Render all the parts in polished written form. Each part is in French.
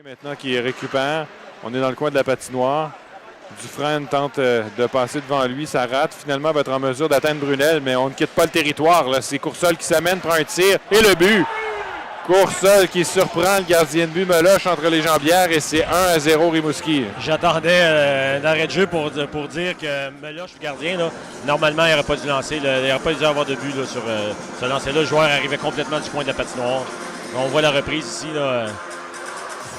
Maintenant qui récupère, on est dans le coin de la patinoire. Dufresne tente de passer devant lui, ça rate. Finalement, va être en mesure d'atteindre Brunel, mais on ne quitte pas le territoire. C'est Coursol qui s'amène, prend un tir et le but. Coursol qui surprend le gardien de but Meloche entre les jambières et c'est 1-0 Rimouski. J'attendais un arrêt de jeu pour dire que Meloche, le gardien, là, normalement, il n'aurait pas dû lancer. Il n'aurait pas dû avoir de but là, sur ce lancer-là. Le joueur arrivait complètement du coin de la patinoire. On voit la reprise ici. Là,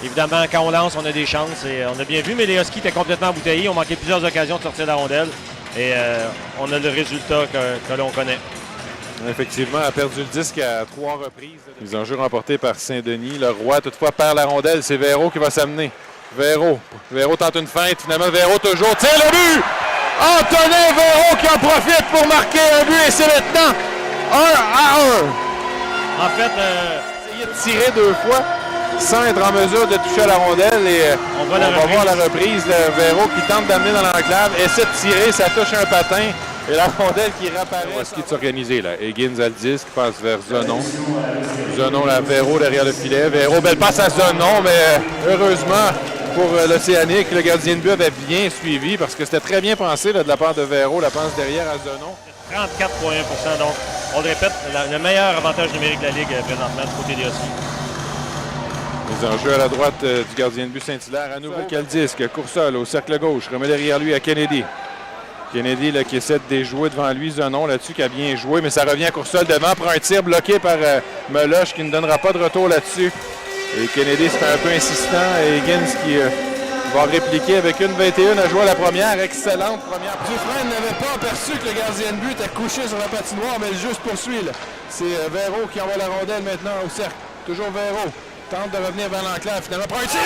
évidemment, quand on lance, on a des chances. Et on a bien vu, mais les Huskies étaient complètement embouteillés. On manquait plusieurs occasions de sortir la rondelle. Et on a le résultat que l'on connaît. Effectivement, a perdu le disque à 3 reprises. Les enjeux remportés par Saint-Denis. Le Roi, toutefois, perd la rondelle. C'est Véro qui va s'amener. Véro tente une feinte. Finalement, Véro toujours tire le but! Antonin Véro qui en profite pour marquer un but et c'est maintenant 1-1. En fait, essayé de tirer 2 fois sans être en mesure de toucher à la rondelle. Et on va voir la reprise. Véro qui tente d'amener dans l'enclave. Essaie de tirer, ça touche un patin. Et la rondelle qui réapparaît. Ce qui est organisé là. Higgins a le disque, passe vers Zenon. Zenon, là, Véro derrière le filet. Véro, belle passe à Zenon, mais heureusement pour l'Océanique, le gardien de but avait bien suivi parce que c'était très bien pensé là, de la part de Véro, la passe derrière à Zenon. 34,1 %. Donc, on le répète, le meilleur avantage numérique de la Ligue présentement du côté des Huskies. Les enjeux à la droite du gardien de but Saint-Hilaire. À nouveau, quel disque. Coursol au cercle gauche. Remet derrière lui à Kennedy. Kennedy là, qui essaie de déjouer devant lui. Zenon là-dessus qui a bien joué, mais ça revient à Coursol devant. Prend un tir bloqué par Meloche qui ne donnera pas de retour là-dessus. Et Kennedy se fait un peu insistant. Et Higgins qui va répliquer avec 1,21 à jouer à la première. Excellente première. Dufresne n'avait pas aperçu que le gardien de but était couché sur la patinoire, mais le jeu se poursuit. C'est Véro qui envoie la rondelle maintenant au cercle. Toujours Véro. Tente de revenir vers l'enclave. Finalement, prend un tir.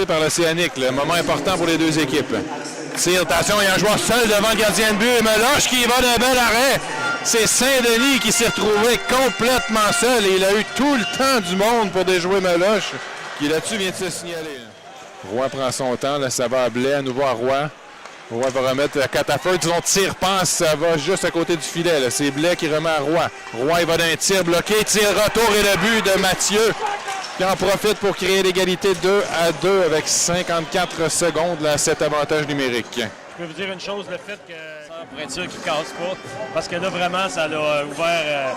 Par l'Océanique, le moment important pour les deux équipes. Tire, attention, il y a un joueur seul devant le gardien de but et Meloche qui va d'un bel arrêt. C'est Saint-Denis qui s'est retrouvé complètement seul et il a eu tout le temps du monde pour déjouer Meloche qui là-dessus vient de se signaler. Roy prend son temps, là, ça va à Blais, à nouveau à Roy. Roy va remettre la catapult, son tir passe, ça va juste à côté du filet. C'est Blais qui remet à Roy. Roy il va d'un tir bloqué, tir retour et le but de Mathieu qui en profite pour créer l'égalité 2-2 avec 54 secondes là, cet avantage numérique. Je peux vous dire une chose, le fait que pour être sûr qu'il ne casse pas, parce que là vraiment ça l'a ouvert,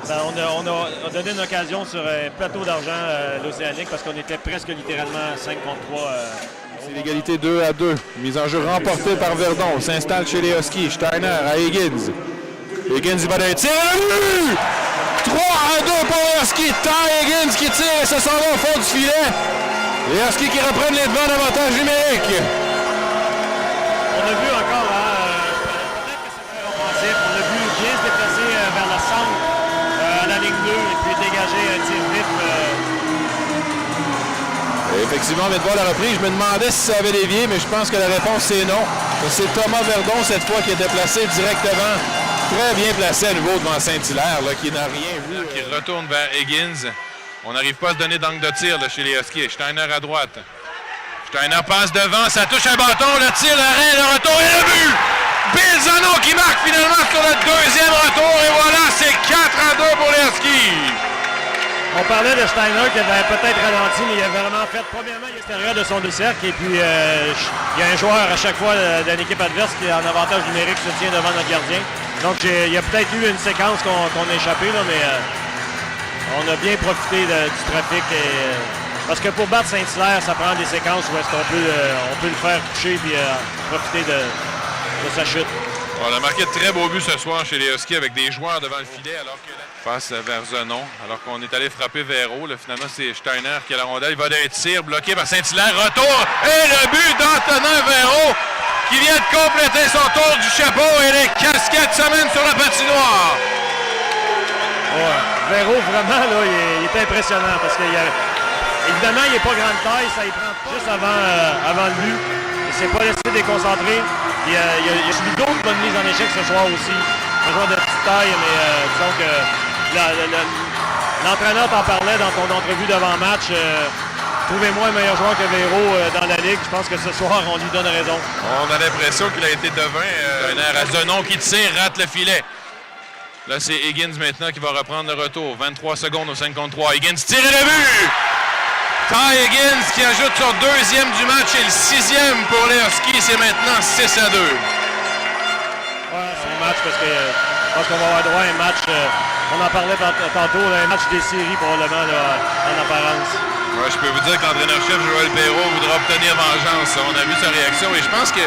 on a donné une occasion sur un plateau d'argent l'Océanique parce qu'on était presque littéralement 5 contre 3. C'est l'égalité 2-2. Mise en jeu remportée par Verdon. S'installe chez les Huskies. Steiner à Higgins. Higgins il va d'un tir. 3-2 pour les Huskies. Ty Higgins qui tire et ça s'en va au fond du filet. Les Huskies qui reprennent les devants d'avantage numérique. On a vu encore, peut-être que c'est très offensif. On a vu bien se déplacer vers le centre à la ligne 2 et puis dégager un tir vif. Effectivement, on vient de voir la reprise. Je me demandais si ça avait dévié, mais je pense que la réponse c'est non. C'est Thomas Verdon cette fois qui était placé directement. Très bien placé à nouveau devant Saint-Hilaire, qui n'a rien vu. Qui retourne vers Higgins. On n'arrive pas à se donner d'angle de tir là, chez les Huskies. Steiner à droite. Steiner passe devant, ça touche un bâton, le tir, l'arrêt, le retour et le but! Bill Zenon qui marque finalement sur le deuxième retour et voilà, c'est 4-2 pour les Huskies. On parlait de Steiner qui avait peut-être ralenti, mais il a vraiment fait, premièrement, il est extérieur de son cercle et puis il y a un joueur à chaque fois de l'équipe adverse qui en avantage numérique se tient devant notre gardien. Donc il y a peut-être eu une séquence qu'on a échappé, là, mais on a bien profité du trafic. Parce que pour battre Saint-Hilaire, ça prend des séquences où est-ce qu'on peut le faire coucher et profiter de sa chute. On a marqué de très beaux buts ce soir chez les Huskies avec des joueurs devant le filet alors que passe vers Zenon, alors qu'on est allé frapper Véro. Là, finalement, c'est Steiner qui a la rondelle. Il va d'un tir bloqué par Saint-Hilaire. Retour et le but d'Antonin Véro qui vient de compléter son tour du chapeau et les casquettes s'amènent sur la patinoire. Ouais. Véro, vraiment, là, il est impressionnant parce que évidemment, il n'est pas grande taille, ça y prend juste avant le but. Il ne s'est pas laissé déconcentrer. Il a subi d'autres bonnes mises en échec ce soir aussi. Un joueur de petite taille, mais disons que l'entraîneur t'en parlait dans ton entrevue d'avant-match. Trouvez-moi un meilleur joueur que Véro dans la Ligue. Je pense que ce soir, on lui donne raison. On a l'impression qu'il a été devin. Un air à Zenon qui tire, rate le filet. Là, c'est Higgins maintenant qui va reprendre le retour. 23 secondes au 5 contre 3. Higgins tire le but! Ty Higgins qui ajoute son deuxième du match et le sixième pour les Huskies. C'est maintenant 6-2. Ouais, c'est un match parce que je pense qu'on va avoir droit à un match. On en parlait tantôt, un match des séries probablement là, en apparence. Ouais, je peux vous dire que l'entraîneur-chef Joël Perreault voudra obtenir vengeance. On a vu sa réaction et je pense que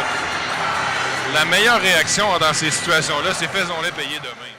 la meilleure réaction dans ces situations-là, c'est faisons-les payer demain.